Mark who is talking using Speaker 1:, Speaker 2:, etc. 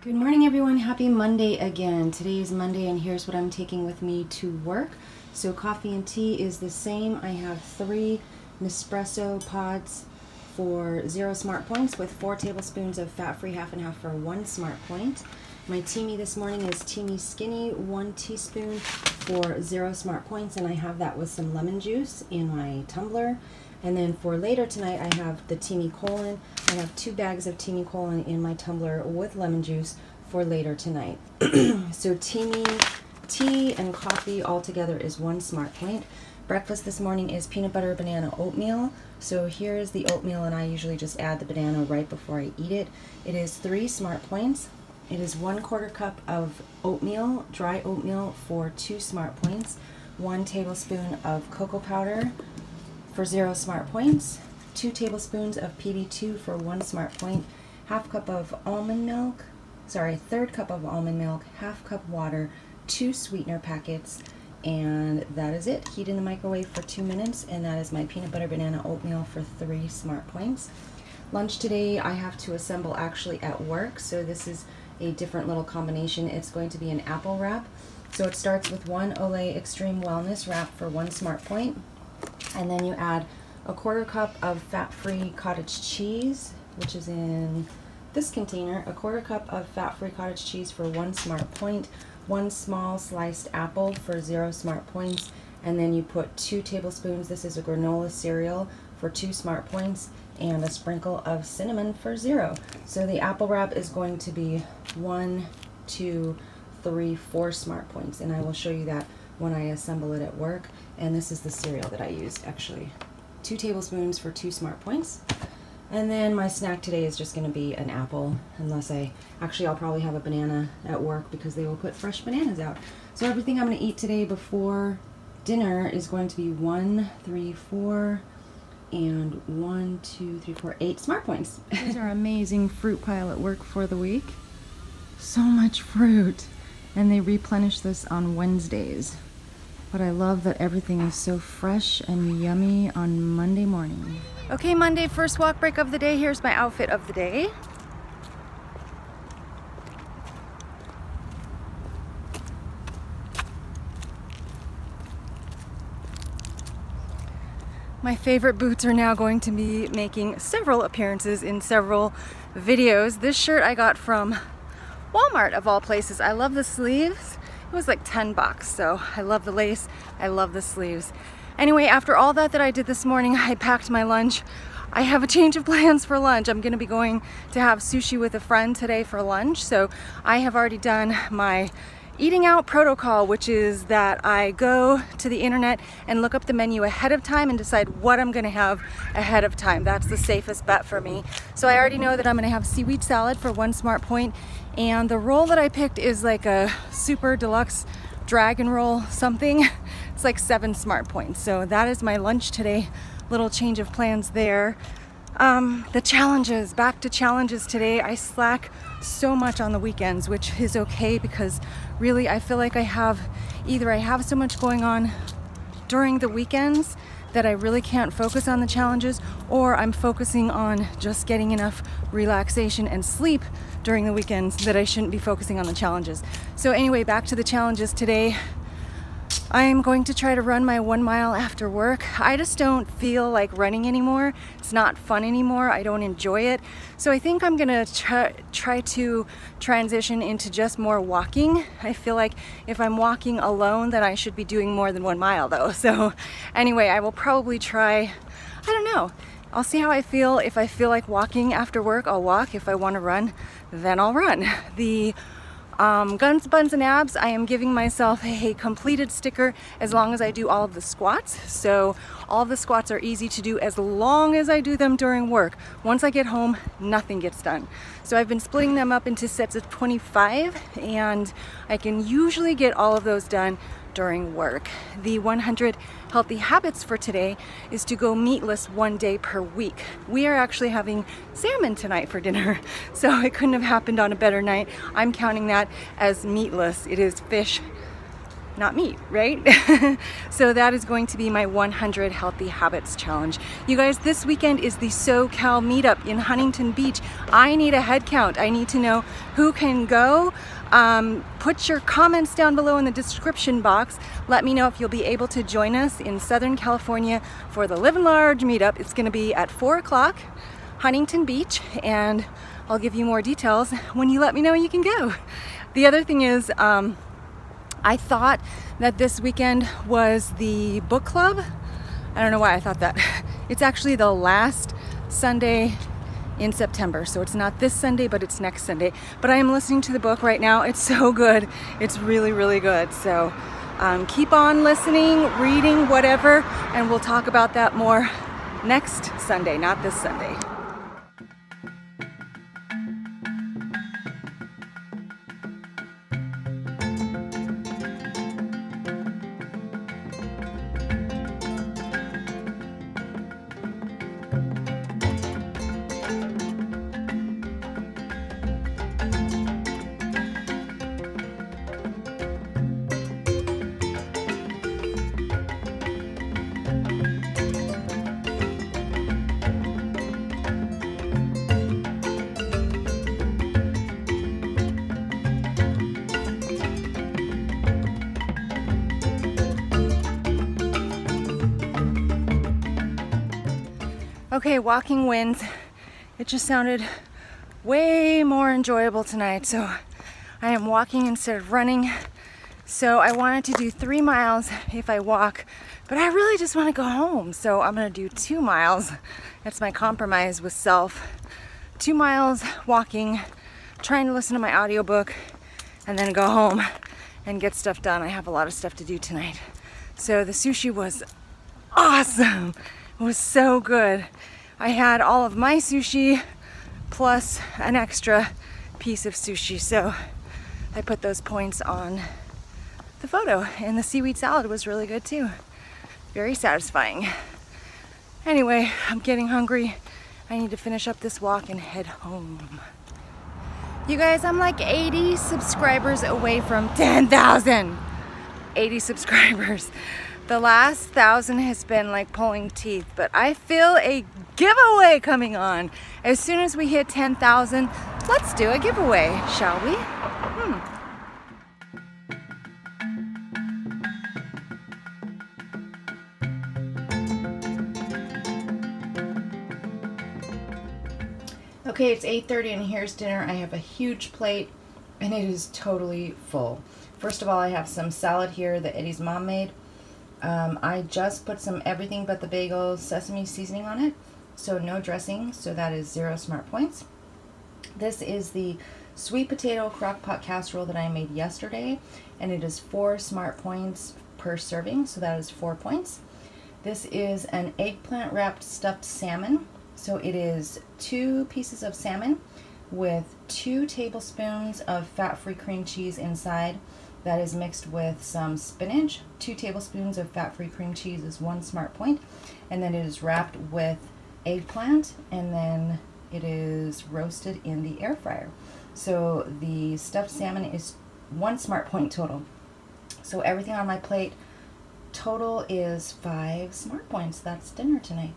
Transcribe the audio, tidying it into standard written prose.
Speaker 1: Good morning everyone, happy Monday again. Today is Monday and here's what I'm taking with me to work. So coffee and tea is the same. I have 3 Nespresso pods for 0 smart points with 4 tablespoons of fat-free half and half for 1 smart point. My teamy this morning is Teamy Skinny, 1 teaspoon for 0 smart points, and I have that with some lemon juice in my tumbler. And then for later tonight, I have the Teamy Colon. I have 2 bags of Teamy Colon in my tumbler with lemon juice for later tonight. So Teamy tea and coffee all together is 1 smart point. Breakfast this morning is peanut butter banana oatmeal. So here is the oatmeal, and I usually just add the banana right before I eat it. It is 3 smart points. It is 1/4 cup of oatmeal, dry oatmeal for 2 smart points. 1 tablespoon of cocoa powder for 0 smart points, 2 tablespoons of PB2 for 1 smart point, 1/2 cup of almond milk, 1/3 cup of almond milk, 1/2 cup water, 2 sweetener packets, and that is it. Heat in the microwave for 2 minutes, and that is my peanut butter banana oatmeal for 3 smart points. Lunch today I have to assemble actually at work, so this is a different little combination. It's going to be an apple wrap. So it starts with 1 Olay Extreme Wellness wrap for 1 smart point. And then you add 1/4 cup of fat-free cottage cheese, which is in this container, 1/4 cup of fat-free cottage cheese for 1 smart point, 1 small sliced apple for 0 smart points, and then you put 2 tablespoons, this is a granola cereal, for 2 smart points, and a sprinkle of cinnamon for 0. So the apple wrap is going to be 1, 2, 3, 4 smart points, and I will show you that when I assemble it at work. And this is the cereal that I used, actually. 2 tablespoons for 2 smart points. And then my snack today is just going to be an apple, unless I'll probably have a banana at work because they will put fresh bananas out. So everything I'm going to eat today before dinner is going to be 1, 3, 4, and 1, 2, 3, 4, 8 smart points. Here's our amazing fruit pile at work for the week. So much fruit. And they replenish this on Wednesdays. But I love that everything is so fresh and yummy on Monday morning. Okay, Monday, first walk break of the day. Here's my outfit of the day. My favorite boots are now going to be making several appearances in several videos. This shirt I got from Walmart of all places. I love the sleeves. It was like 10 bucks, so I love the lace, I love the sleeves. Anyway, after all that I did this morning, I packed my lunch. I have a change of plans for lunch. I'm gonna be going to have sushi with a friend today for lunch, so I have already done my eating out protocol, which is that I go to the internet and look up the menu ahead of time and decide what I'm gonna have ahead of time. That's the safest bet for me. So I already know that I'm gonna have seaweed salad for 1 smart point, and the roll that I picked is like a super deluxe dragon roll something. It's like 7 smart points. So that is my lunch today. Little change of plans there. The challenges, back to challenges today. I slack so much on the weekends, which is okay because really I feel like I have so much going on during the weekends that I really can't focus on the challenges, or I'm focusing on just getting enough relaxation and sleep during the weekends that I shouldn't be focusing on the challenges. So anyway, back to the challenges today. I'm going to try to run my 1 mile after work. I just don't feel like running anymore. It's not fun anymore. I don't enjoy it. So I think I'm gonna try to transition into just more walking. I feel like if I'm walking alone, then I should be doing more than 1 mile though. So anyway, I will probably try, I don't know. I'll see how I feel. If I feel like walking after work, I'll walk. If I wanna run, then I'll run. The Guns, Buns, and Abs, I am giving myself a completed sticker as long as I do all of the squats. So all of the squats are easy to do as long as I do them during work. Once I get home, nothing gets done. So I've been splitting them up into sets of 25, and I can usually get all of those done during work. The 100 healthy habits for today is to go meatless 1 day per week. We are actually having salmon tonight for dinner, so it couldn't have happened on a better night. I'm counting that as meatless. It is fish
Speaker 2: not meat, right? So that is going to be my 100 Healthy Habits Challenge. You guys, this weekend is the SoCal meetup in Huntington Beach. I need a head count. I need to know who can go. Put your comments down below in the description box. Let me know if you'll be able to join us in Southern California for the Live Large meetup. It's going to be at 4 o'clock, Huntington Beach, and I'll give you more details when you let me know you can go. The other thing is, I thought that this weekend was the book club. I don't know why I thought that. It's actually the last Sunday in September. So it's not this Sunday, but it's next Sunday. But I am listening to the book right now. It's so good. It's really, really good. So keep on listening, reading, whatever, and we'll talk about that more next Sunday, not this Sunday. Okay, walking wins. It just sounded way more enjoyable tonight. So I am walking instead of running. So I wanted to do 3 miles if I walk, but I really just want to go home. So I'm gonna do 2 miles. That's my compromise with self. 2 miles walking, trying to listen to my audiobook, and then go home and get stuff done. I have a lot of stuff to do tonight. So the sushi was awesome. It was so good. I had all of my sushi plus an extra piece of sushi. So I put those points on the photo, and the seaweed salad was really good too. Very satisfying. Anyway, I'm getting hungry. I need to finish up this walk and head home. You guys, I'm like 80 subscribers away from 10,000. 80 subscribers. The last 1,000 has been like pulling teeth, but I feel a giveaway coming on. As soon as we hit 10,000, let's do a giveaway, shall we?
Speaker 1: Okay, it's 8:30 and here's dinner. I have a huge plate and it is totally full. First of all, I have some salad here that Eddie's mom made. I just put some everything but the bagel sesame seasoning on it, so no dressing, so that is 0 smart points. This is the sweet potato crock pot casserole that I made yesterday, and it is 4 smart points per serving, so that is 4 points. This is an eggplant wrapped stuffed salmon, so it is 2 pieces of salmon with 2 tablespoons of fat-free cream cheese inside. That is mixed with some spinach. 2 tablespoons of fat-free cream cheese is 1 smart point. And then it is wrapped with eggplant, and then it is roasted in the air fryer. So the stuffed salmon is 1 smart point total. So everything on my plate total is 5 smart points. That's dinner tonight.